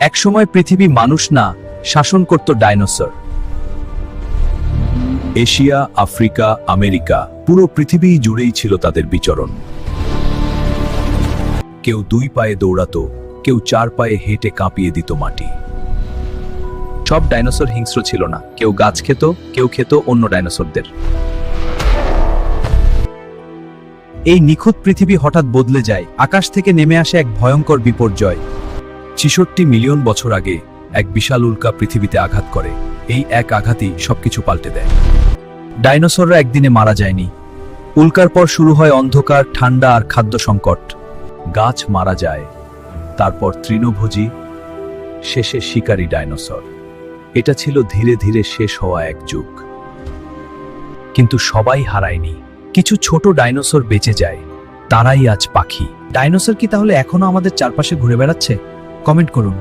একসময় পৃথিবী মানুষ না শাসন করত ডাইনোসর। এশিয়া, আফ্রিকা, আমেরিকা, পুরো পৃথিবী জুড়েই ছিল তাদের বিচরণ। কেউ 2 পায়ে দৌড়াতো, কেউ 4 পায়ে হেঁটে কাঁপিয়ে দিত মাটি। সব ডাইনোসর হিংস্র ছিল না, কেউ গাছ খেত, কেউ খেত অন্য ডাইনোসরদের। এই নিখুঁত পৃথিবী হঠাৎ বদলে যায়, আকাশ থেকে নেমে আসে এক ভয়ঙ্কর বিপর্যয়। 66 মিলিয়ন বছর আগে এক বিশাল উল্কা পৃথিবীতে আঘাত করে। এই এক আঘাতই সবকিছু পাল্টে দেয়। ডাইনোসররা একদিনে মারা যায়নি। উল্কার পর শুরু হয় অন্ধকার, ঠান্ডা আর খাদ্য সংকট। গাছ মারা যায়, তারপর তৃণভোজী, শেষে শিকারী ডাইনোসর। এটা ছিল ধীরে ধীরে শেষ হওয়া এক যুগ। কিন্তু সবাই হারায়নি, কিছু ছোট ডাইনোসর বেঁচে যায়, তারাই আজ পাখি। ডাইনোসর কি তাহলে এখনো আমাদের চারপাশে ঘুরে বেড়াচ্ছে? কমেন্ট করুন।